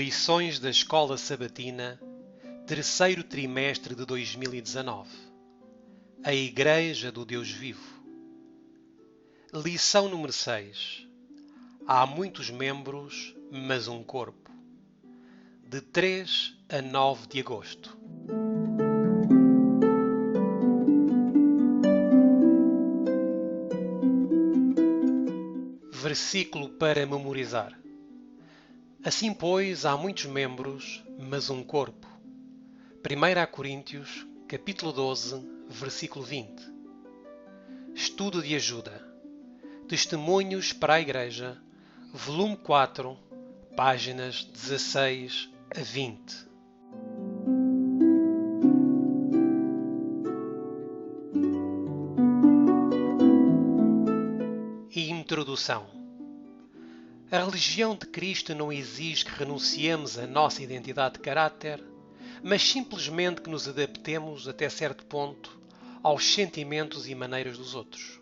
Lições da Escola Sabatina, terceiro trimestre de 2019. A Igreja do Deus Vivo. Lição número 6. Há muitos membros, mas um corpo. De 3 a 9 de agosto. Versículo para memorizar. Assim, pois, há muitos membros, mas um corpo. 1 Coríntios, capítulo 12, versículo 20. Estudo de ajuda. Testemunhos para a Igreja, volume 4, páginas 16 a 20. Introdução. A religião de Cristo não exige que renunciemos à nossa identidade de caráter, mas simplesmente que nos adaptemos, até certo ponto, aos sentimentos e maneiras dos outros.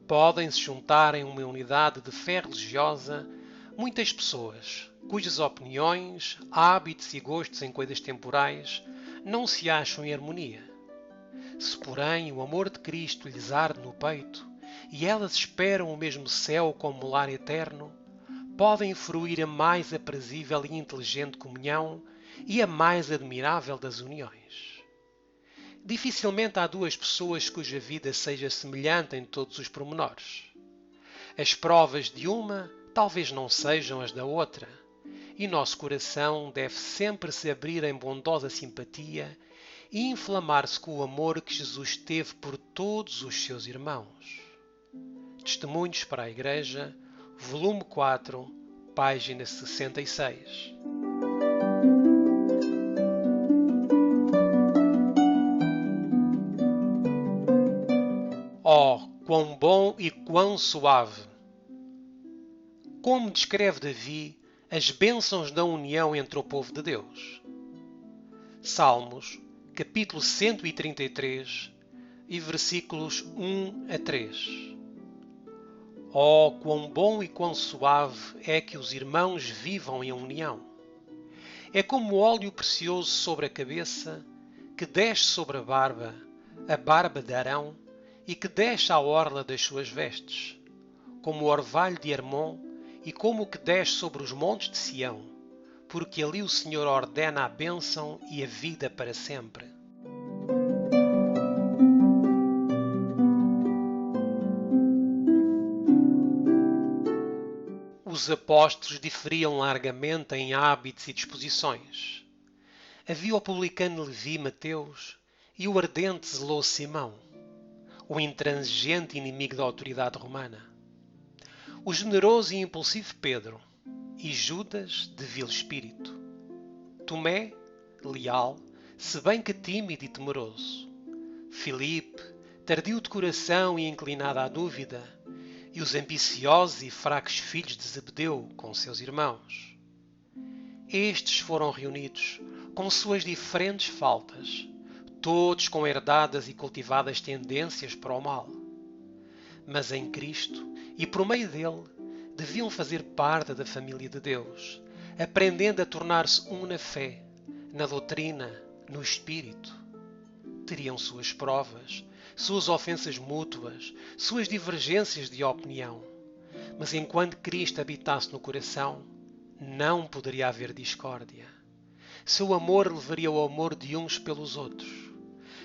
Podem-se juntar em uma unidade de fé religiosa muitas pessoas cujas opiniões, hábitos e gostos em coisas temporais não se acham em harmonia. Se, porém, o amor de Cristo lhes arde no peito e elas esperam o mesmo céu como lar eterno, podem fruir a mais aprazível e inteligente comunhão e a mais admirável das uniões. Dificilmente há duas pessoas cuja vida seja semelhante em todos os pormenores. As provas de uma talvez não sejam as da outra, e nosso coração deve sempre se abrir em bondosa simpatia e inflamar-se com o amor que Jesus teve por todos os seus irmãos. Testemunhos para a Igreja, volume 4, página 66. Oh, quão bom e quão suave! Como descreve Davi as bênçãos da união entre o povo de Deus. Salmos, capítulo 133 e versículos 1 a 3. Oh, quão bom e quão suave é que os irmãos vivam em união! É como óleo precioso sobre a cabeça, que desce sobre a barba de Arão, e que desce à orla das suas vestes, como o orvalho de Hermon, e como o que desce sobre os montes de Sião, porque ali o Senhor ordena a bênção e a vida para sempre. Os apóstolos diferiam largamente em hábitos e disposições. Havia o publicano Levi Mateus e o ardente zeloso Simão, o intransigente inimigo da autoridade romana, o generoso e impulsivo Pedro e Judas de vil espírito, Tomé, leal, se bem que tímido e temeroso, Filipe, tardio de coração e inclinado à dúvida, e os ambiciosos e fracos filhos de Zebedeu com seus irmãos. Estes foram reunidos com suas diferentes faltas, todos com herdadas e cultivadas tendências para o mal. Mas em Cristo, e por meio dele, deviam fazer parte da família de Deus, aprendendo a tornar-se um na fé, na doutrina, no espírito. Teriam suas provas, suas ofensas mútuas, suas divergências de opinião. Mas enquanto Cristo habitasse no coração, não poderia haver discórdia. Seu amor levaria o amor de uns pelos outros.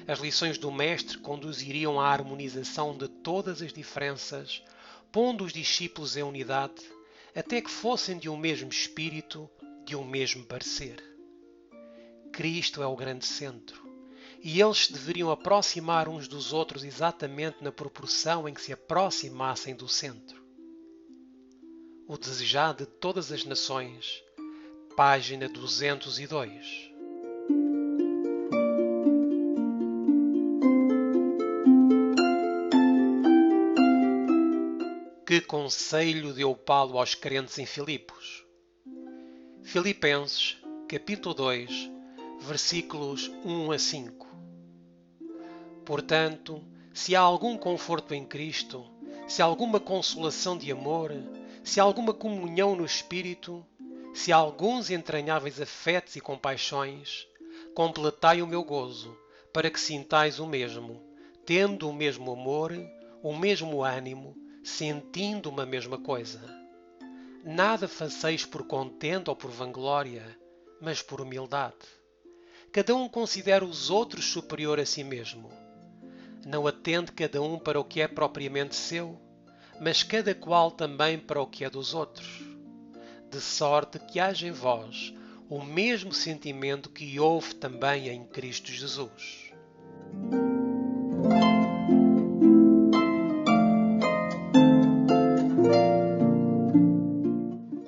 As lições do Mestre conduziriam à harmonização de todas as diferenças, pondo os discípulos em unidade, até que fossem de um mesmo espírito, de um mesmo parecer. Cristo é o grande centro, e eles se deveriam aproximar uns dos outros exatamente na proporção em que se aproximassem do centro. O desejado de todas as nações, página 202. Que conselho deu Paulo aos crentes em Filipos? Filipenses, capítulo 2, versículos 1 a 5. Portanto, se há algum conforto em Cristo, se há alguma consolação de amor, se há alguma comunhão no Espírito, se há alguns entranháveis afetos e compaixões, completai o meu gozo, para que sintais o mesmo, tendo o mesmo amor, o mesmo ânimo, sentindo uma mesma coisa. Nada faceis por contenda ou por vanglória, mas por humildade. Cada um considera os outros superior a si mesmo. Não atende cada um para o que é propriamente seu, mas cada qual também para o que é dos outros. De sorte que haja em vós o mesmo sentimento que houve também em Cristo Jesus.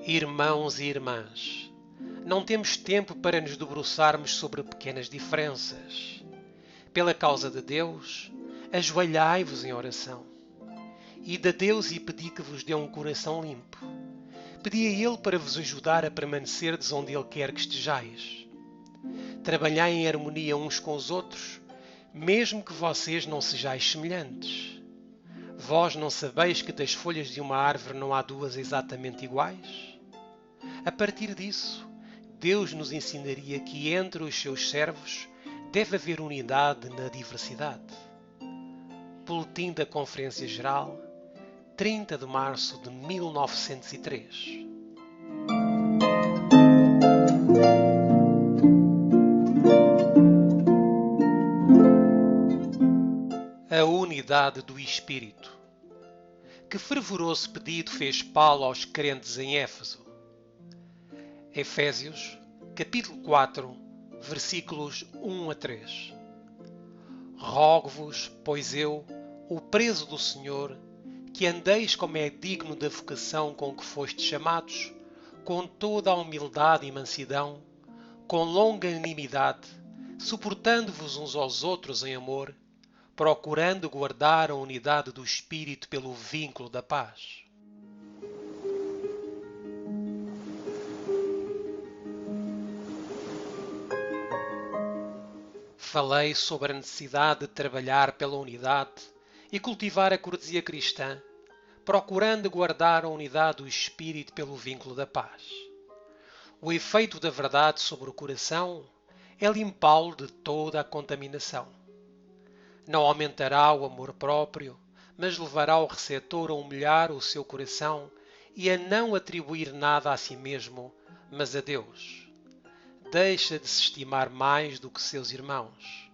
Irmãos e irmãs, não temos tempo para nos debruçarmos sobre pequenas diferenças. Pela causa de Deus, ajoelhai-vos em oração. Ide a Deus e pedi que vos dê um coração limpo. Pedi a Ele para vos ajudar a permanecerdes onde Ele quer que estejais. Trabalhai em harmonia uns com os outros, mesmo que vocês não sejais semelhantes. Vós não sabeis que das folhas de uma árvore não há duas exatamente iguais? A partir disso, Deus nos ensinaria que entre os seus servos deve haver unidade na diversidade. Boletim da Conferência Geral, 30 de março de 1903. A unidade do Espírito. Que fervoroso pedido fez Paulo aos crentes em Éfeso. Efésios, capítulo 4, versículos 1 a 3. Rogo-vos, pois eu, o preso do Senhor, que andeis como é digno da vocação com que fostes chamados, com toda a humildade e mansidão, com longanimidade, suportando-vos uns aos outros em amor, procurando guardar a unidade do Espírito pelo vínculo da paz. Falei sobre a necessidade de trabalhar pela unidade e cultivar a cortesia cristã, procurando guardar a unidade do Espírito pelo vínculo da paz. O efeito da verdade sobre o coração é limpá-lo de toda a contaminação. Não aumentará o amor próprio, mas levará o receptor a humilhar o seu coração e a não atribuir nada a si mesmo, mas a Deus. Deixa de se estimar mais do que seus irmãos.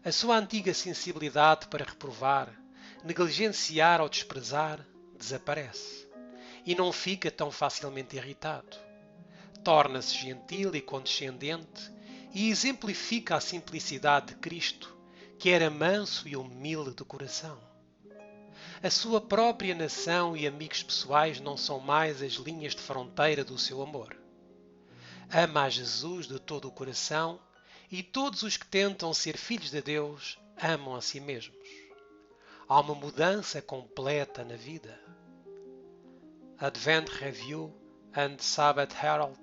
A sua antiga sensibilidade para reprovar, negligenciar ou desprezar desaparece e não fica tão facilmente irritado. Torna-se gentil e condescendente e exemplifica a simplicidade de Cristo, que era manso e humilde de coração. A sua própria nação e amigos pessoais não são mais as linhas de fronteira do seu amor. Ama a Jesus de todo o coração e todos os que tentam ser filhos de Deus amam a si mesmos. Há uma mudança completa na vida. Advent Review and Sabbath Herald,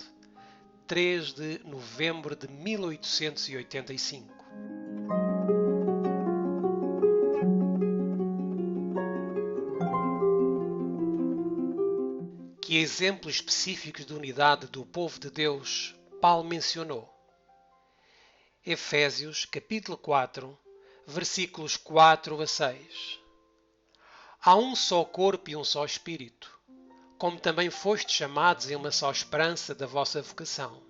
3 de novembro de 1885. Que exemplos específicos de unidade do povo de Deus Paulo mencionou? Efésios, capítulo 4, versículos 4 a 6. Há um só corpo e um só espírito, como também fostes chamados em uma só esperança da vossa vocação.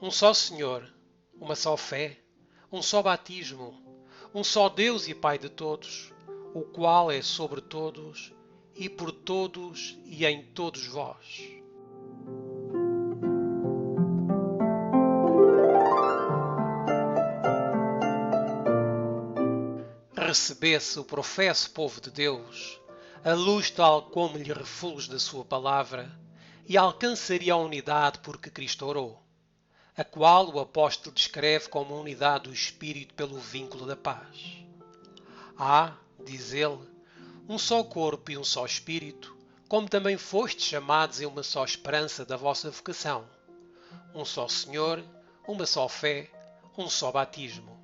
Um só Senhor, uma só fé, um só batismo, um só Deus e Pai de todos, o qual é sobre todos e por todos e em todos vós. Recebesse o professo povo de Deus a luz tal como lhe refulge da sua palavra e alcançaria a unidade por que Cristo orou, a qual o apóstolo descreve como a unidade do Espírito pelo vínculo da paz. Há, diz ele, um só corpo e um só Espírito, como também fostes chamados em uma só esperança da vossa vocação. Um só Senhor, uma só fé, um só batismo.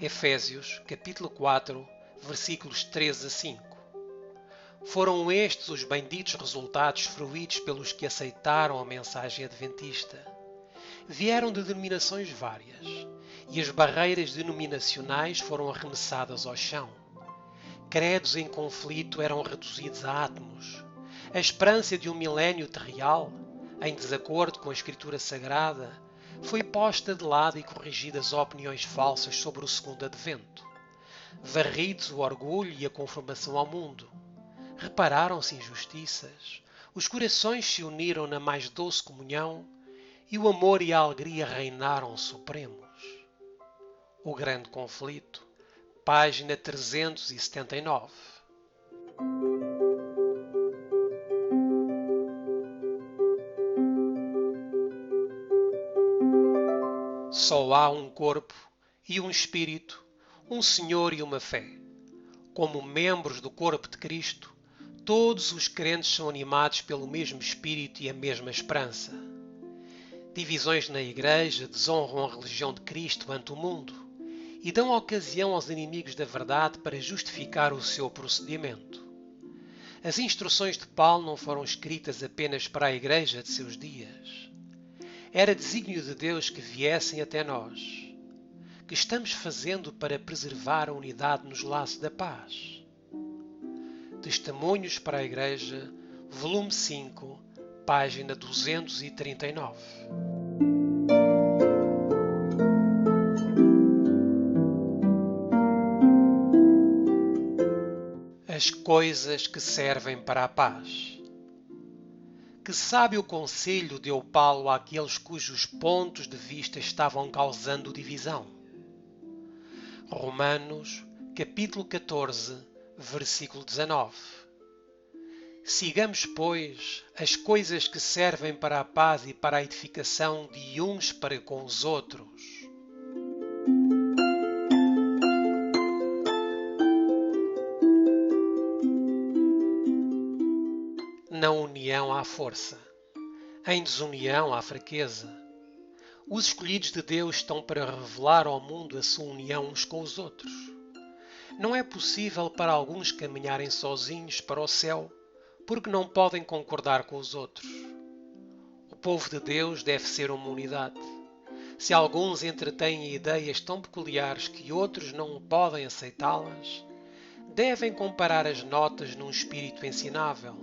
Efésios, capítulo 4, versículos 3 a 5. Foram estes os benditos resultados fruídos pelos que aceitaram a mensagem adventista. Vieram de denominações várias, e as barreiras denominacionais foram arremessadas ao chão. Credos em conflito eram reduzidos a átomos. A esperança de um milénio terreal, em desacordo com a Escritura Sagrada, foi posta de lado e corrigidas opiniões falsas sobre o segundo advento. Varridos o orgulho e a conformação ao mundo. Repararam-se injustiças, os corações se uniram na mais doce comunhão e o amor e a alegria reinaram supremos. O Grande Conflito, página 379. Só há um corpo e um espírito, um Senhor e uma fé. Como membros do corpo de Cristo, todos os crentes são animados pelo mesmo Espírito e a mesma esperança. Divisões na Igreja desonram a religião de Cristo ante o mundo e dão ocasião aos inimigos da verdade para justificar o seu procedimento. As instruções de Paulo não foram escritas apenas para a Igreja de seus dias. Era desígnio de Deus que viessem até nós. Que estamos fazendo para preservar a unidade nos laços da paz? Testemunhos para a Igreja, volume 5, página 239. As coisas que servem para a paz. Que sábio conselho deu Paulo àqueles cujos pontos de vista estavam causando divisão. Romanos, capítulo 14, versículo 19. Sigamos, pois, as coisas que servem para a paz e para a edificação de uns para com os outros. Na união há força, em desunião há fraqueza. Os escolhidos de Deus estão para revelar ao mundo a sua união uns com os outros. Não é possível para alguns caminharem sozinhos para o céu, porque não podem concordar com os outros. O povo de Deus deve ser uma unidade. Se alguns entretêm ideias tão peculiares que outros não podem aceitá-las, devem comparar as notas num espírito ensinável,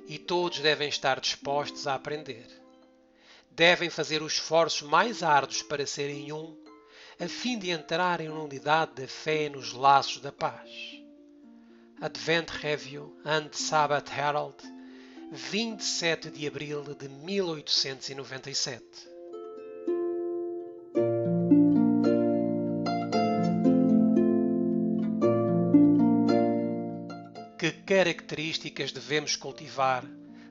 e todos devem estar dispostos a aprender. Devem fazer os esforços mais árduos para serem um, a fim de entrarem na unidade da fé nos laços da paz. Advent Review and Sabbath Herald, 27 de abril de 1897. Que características devemos cultivar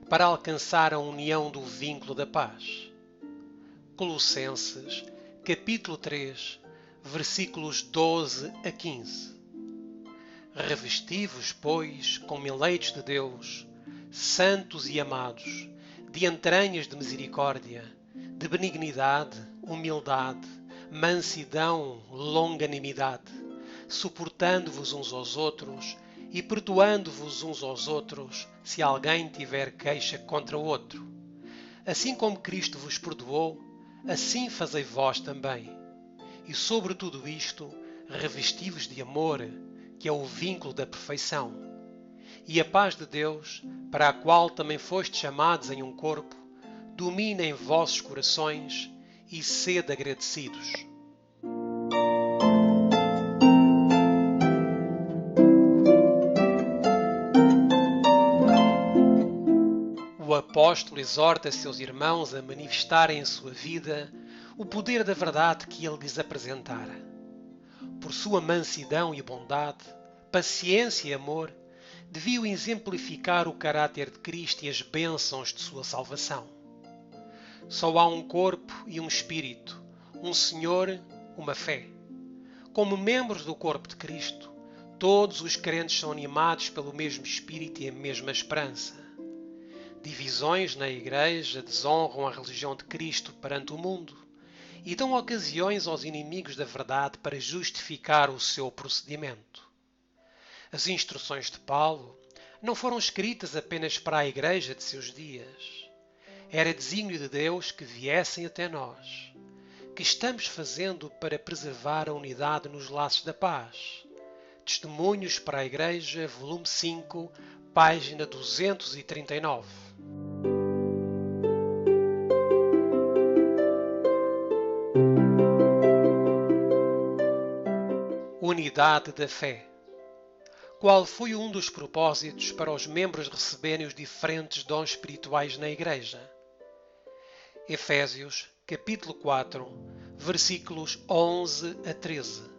para alcançar a união do vínculo da paz? Colossenses, capítulo 3, versículos 12 a 15. Revesti-vos, pois, como eleitos de Deus, santos e amados, de entranhas de misericórdia, de benignidade, humildade, mansidão, longanimidade, suportando-vos uns aos outros e perdoando-vos uns aos outros, se alguém tiver queixa contra o outro. Assim como Cristo vos perdoou, assim fazei vós também. E sobre tudo isto, revesti-vos de amor, que é o vínculo da perfeição. E a paz de Deus, para a qual também fostes chamados em um corpo, domine em vossos corações e sede agradecidos. O apóstolo exorta seus irmãos a manifestarem em sua vida o poder da verdade que ele lhes apresentara. Por sua mansidão e bondade, paciência e amor, deviam exemplificar o caráter de Cristo e as bênçãos de sua salvação. Só há um corpo e um espírito, um Senhor, uma fé. Como membros do corpo de Cristo, todos os crentes são animados pelo mesmo espírito e a mesma esperança. Divisões na Igreja desonram a religião de Cristo perante o mundo e dão ocasiões aos inimigos da verdade para justificar o seu procedimento. As instruções de Paulo, não foram escritas apenas para a igreja de seus dias. Era desígnio de Deus que viessem até nós. Que estamos fazendo para preservar a unidade nos laços da paz? Testemunhos para a Igreja, volume 5, página 239. Unidade da fé. Qual foi um dos propósitos para os membros receberem os diferentes dons espirituais na Igreja? Efésios, capítulo 4, versículos 11 a 13.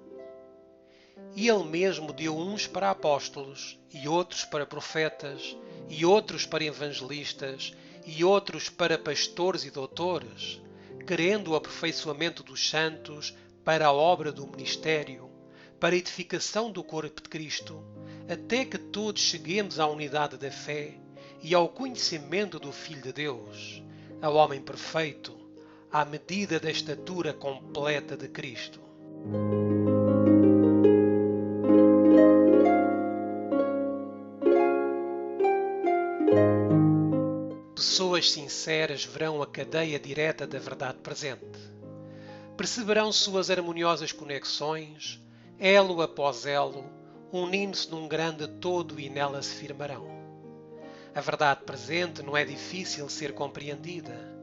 E ele mesmo deu uns para apóstolos, e outros para profetas, e outros para evangelistas, e outros para pastores e doutores, querendo o aperfeiçoamento dos santos para a obra do ministério, para a edificação do corpo de Cristo, até que todos cheguemos à unidade da fé e ao conhecimento do Filho de Deus, ao homem perfeito, à medida da estatura completa de Cristo. Pessoas sinceras verão a cadeia direta da verdade presente. Perceberão suas harmoniosas conexões, elo após elo, unindo-se num grande todo e nela se firmarão. A verdade presente não é difícil ser compreendida,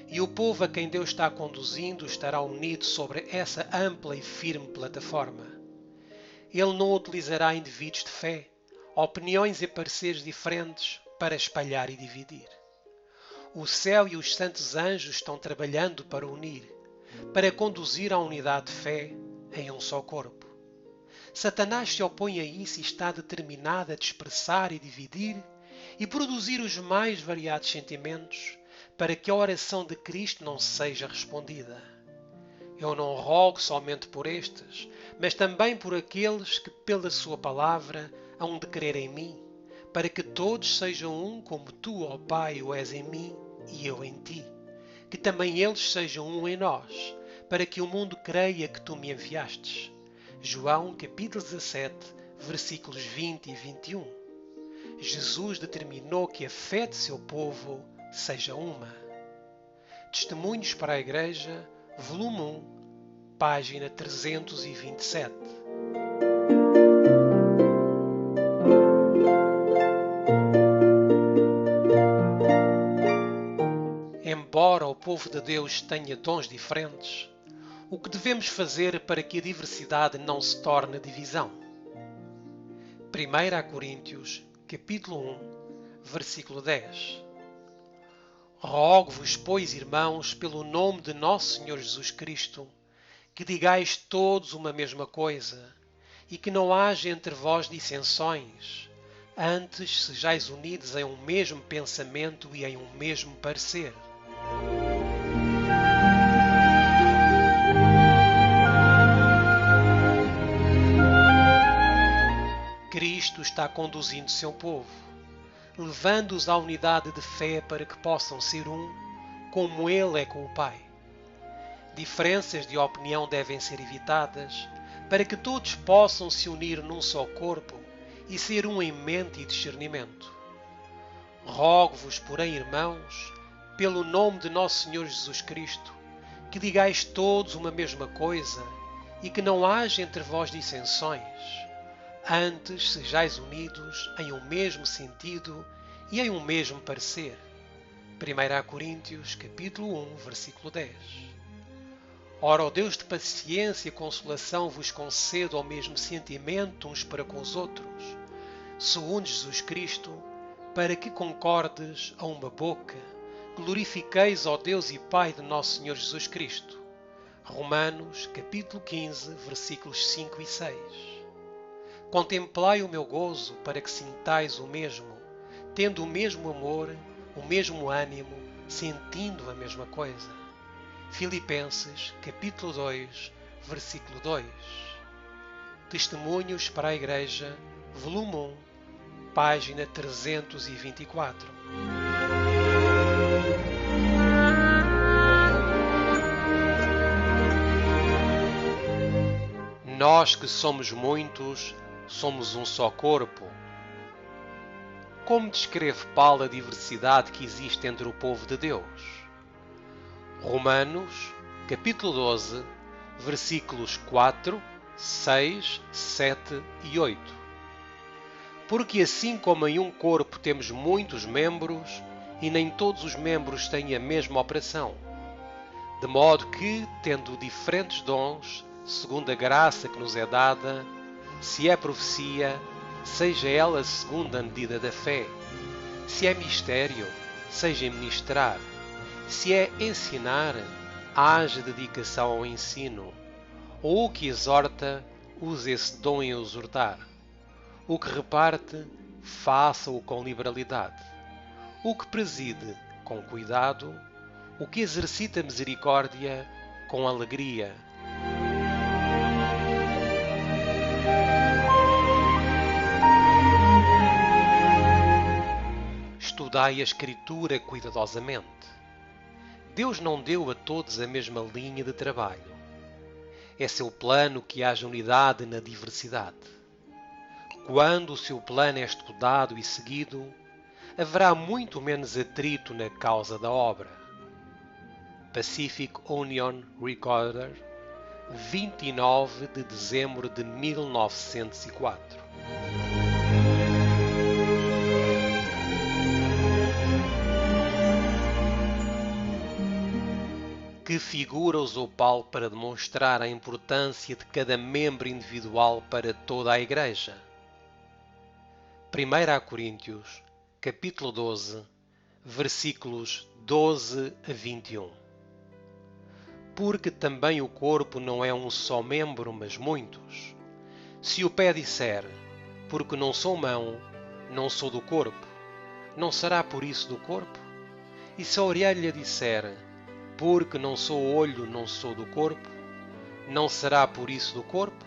e o povo a quem Deus está conduzindo estará unido sobre essa ampla e firme plataforma. Ele não utilizará indivíduos de fé, opiniões e pareceres diferentes para espalhar e dividir. O céu e os santos anjos estão trabalhando para unir, para conduzir a unidade de fé em um só corpo. Satanás se opõe a isso e está determinado a dispersar e dividir e produzir os mais variados sentimentos para que a oração de Cristo não seja respondida. Eu não rogo somente por estes, mas também por aqueles que pela sua palavra hão de crer em mim, para que todos sejam um como tu, ó Pai, o és em mim e eu em ti. Que também eles sejam um em nós, para que o mundo creia que tu me enviastes. João capítulo 17, versículos 20 e 21. Jesus determinou que a fé de seu povo seja uma. Testemunhos para a Igreja, volume 1, página 327. Embora o povo de Deus tenha dons diferentes, o que devemos fazer para que a diversidade não se torne divisão? 1 Coríntios, capítulo 1, versículo 10. Rogo-vos, pois, irmãos, pelo nome de nosso Senhor Jesus Cristo, que digais todos uma mesma coisa, e que não haja entre vós dissensões, antes sejais unidos em um mesmo pensamento e em um mesmo parecer. Cristo está conduzindo seu povo, levando-os à unidade de fé para que possam ser um, como Ele é com o Pai. Diferenças de opinião devem ser evitadas, para que todos possam se unir num só corpo e ser um em mente e discernimento. Rogo-vos, porém, irmãos, pelo nome de nosso Senhor Jesus Cristo, que digais todos uma mesma coisa e que não haja entre vós dissensões. Antes sejais unidos em um mesmo sentido e em um mesmo parecer. 1 Coríntios, capítulo 1, versículo 10. Ora, o Deus de paciência e consolação vos conceda o mesmo sentimento uns para com os outros, segundo Jesus Cristo, para que concordes a uma boca, glorifiqueis ao Deus e Pai de nosso Senhor Jesus Cristo. Romanos, capítulo 15, versículos 5 e 6. Contemplai o meu gozo para que sintais o mesmo, tendo o mesmo amor, o mesmo ânimo, sentindo a mesma coisa. Filipenses, capítulo 2, versículo 2. Testemunhos para a Igreja, volume 1, página 324. Nós que somos muitos, somos um só corpo. como descreve Paulo a diversidade que existe entre o povo de Deus? Romanos, capítulo 12, versículos 4, 6, 7 e 8. Porque assim como em um corpo temos muitos membros, e nem todos os membros têm a mesma operação, de modo que, tendo diferentes dons, segundo a graça que nos é dada, se é profecia, seja ela segundo a medida da fé. Se é mistério, seja ministrar. Se é ensinar, haja dedicação ao ensino. Ou o que exorta, use esse dom em exortar. O que reparte, faça-o com liberalidade. O que preside, com cuidado. O que exercita misericórdia, com alegria. Estudai a Escritura cuidadosamente. Deus não deu a todos a mesma linha de trabalho. É seu plano que haja unidade na diversidade. Quando o seu plano é estudado e seguido, haverá muito menos atrito na causa da obra. Pacific Union Recorder, 29 de dezembro de 1904. Que figura usou Paulo para demonstrar a importância de cada membro individual para toda a Igreja? 1 Coríntios, capítulo 12, versículos 12 a 21. Porque também o corpo não é um só membro, mas muitos. Se o pé disser, porque não sou mão, não sou do corpo, não será por isso do corpo? E se a orelha disser, porque não sou olho, não sou do corpo, não será por isso do corpo?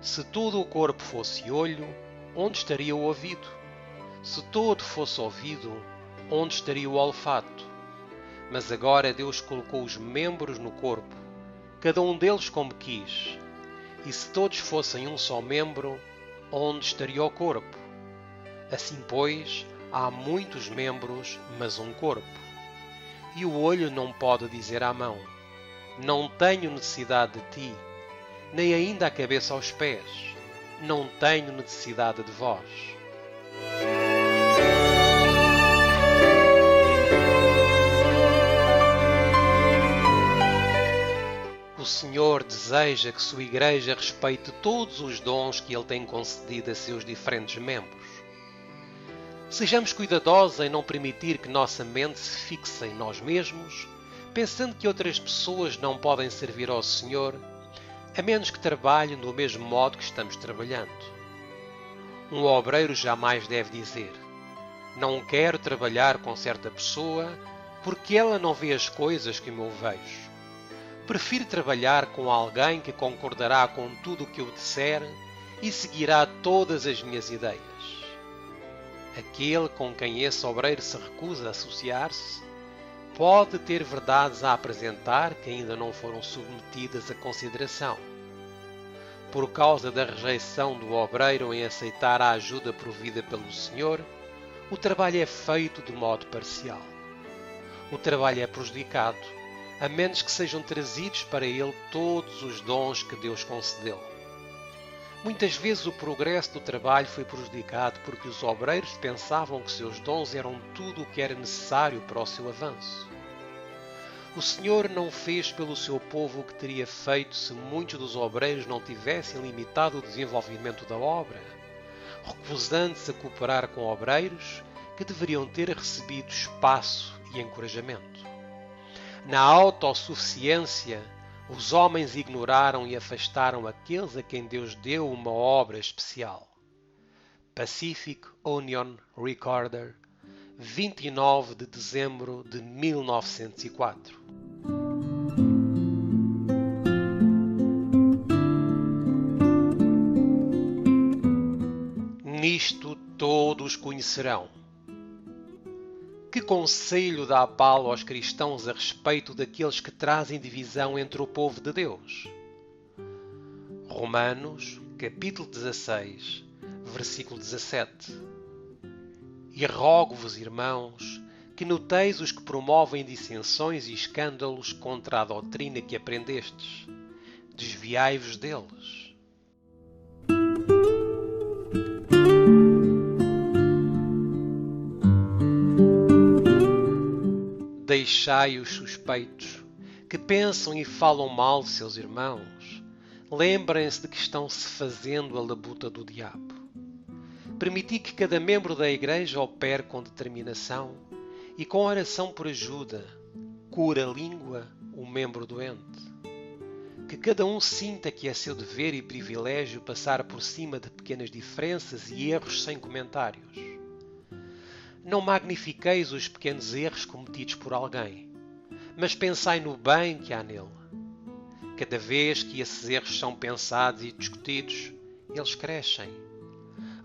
Se todo o corpo fosse olho, onde estaria o ouvido? Se todo fosse ouvido, onde estaria o olfato? Mas agora Deus colocou os membros no corpo, cada um deles como quis. E se todos fossem um só membro, onde estaria o corpo? Assim, pois, há muitos membros, mas um corpo. E o olho não pode dizer à mão, não tenho necessidade de ti, nem ainda a cabeça aos pés, não tenho necessidade de vós. O Senhor deseja que sua Igreja respeite todos os dons que Ele tem concedido a seus diferentes membros. Sejamos cuidadosos em não permitir que nossa mente se fixe em nós mesmos, pensando que outras pessoas não podem servir ao Senhor, a menos que trabalhem do mesmo modo que estamos trabalhando. Um obreiro jamais deve dizer, não quero trabalhar com certa pessoa porque ela não vê as coisas que eu vejo. Prefiro trabalhar com alguém que concordará com tudo o que eu disser e seguirá todas as minhas ideias. Aquele com quem esse obreiro se recusa a associar-se pode ter verdades a apresentar que ainda não foram submetidas a consideração. Por causa da rejeição do obreiro em aceitar a ajuda provida pelo Senhor, o trabalho é feito de modo parcial. O trabalho é prejudicado, a menos que sejam trazidos para ele todos os dons que Deus concedeu. Muitas vezes o progresso do trabalho foi prejudicado porque os obreiros pensavam que seus dons eram tudo o que era necessário para o seu avanço. O Senhor não fez pelo seu povo o que teria feito se muitos dos obreiros não tivessem limitado o desenvolvimento da obra, recusando-se a cooperar com obreiros que deveriam ter recebido espaço e encorajamento. Na autossuficiência, os homens ignoraram e afastaram aqueles a quem Deus deu uma obra especial. Pacific Union Recorder, 29 de dezembro de 1904. Nisto todos conhecerão. Que conselho dá Paulo aos cristãos a respeito daqueles que trazem divisão entre o povo de Deus? Romanos, capítulo 16, versículo 17. E rogo-vos, irmãos, que noteis os que promovem dissensões e escândalos contra a doutrina que aprendestes. Desviai-vos deles. Deixai os suspeitos, que pensam e falam mal de seus irmãos. Lembrem-se de que estão-se fazendo a labuta do diabo. Permiti que cada membro da Igreja opere com determinação e com oração por ajuda, cura a língua, o membro doente. Que cada um sinta que é seu dever e privilégio passar por cima de pequenas diferenças e erros sem comentários. Não magnifiqueis os pequenos erros cometidos por alguém, mas pensai no bem que há nele. Cada vez que esses erros são pensados e discutidos, eles crescem.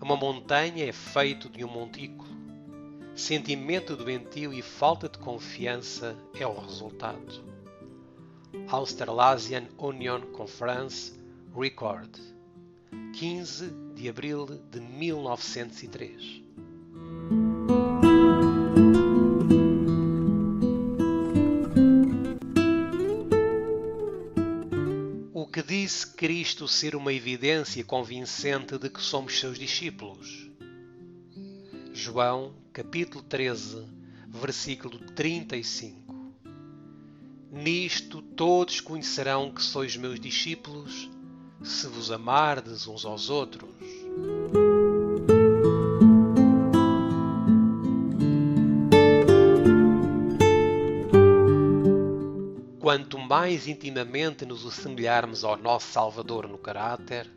Uma montanha é feita de um montículo. Sentimento doentio e falta de confiança é o resultado. Australasian Union Conference Record, 15 de abril de 1903. O que disse Cristo ser uma evidência convincente de que somos seus discípulos? João, capítulo 13, versículo 35. Nisto todos conhecerão que sois meus discípulos, se vos amardes uns aos outros. Quanto mais intimamente nos assemelharmos ao nosso Salvador no caráter,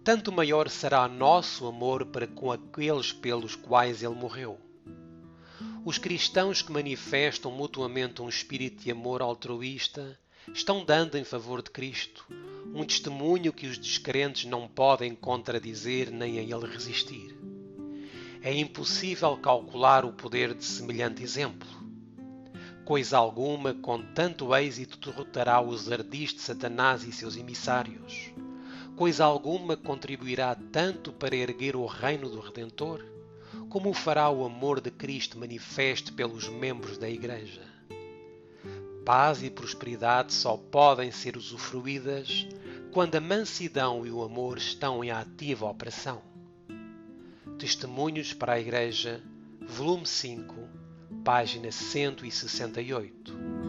tanto maior será nosso amor para com aqueles pelos quais Ele morreu. Os cristãos que manifestam mutuamente um espírito de amor altruísta estão dando em favor de Cristo um testemunho que os descrentes não podem contradizer nem a ele resistir. É impossível calcular o poder de semelhante exemplo. Coisa alguma com tanto êxito derrotará os ardis de Satanás e seus emissários. Coisa alguma contribuirá tanto para erguer o reino do Redentor, como o fará o amor de Cristo manifesto pelos membros da Igreja. Paz e prosperidade só podem ser usufruídas quando a mansidão e o amor estão em ativa operação. Testemunhos para a Igreja, volume 5, página 168.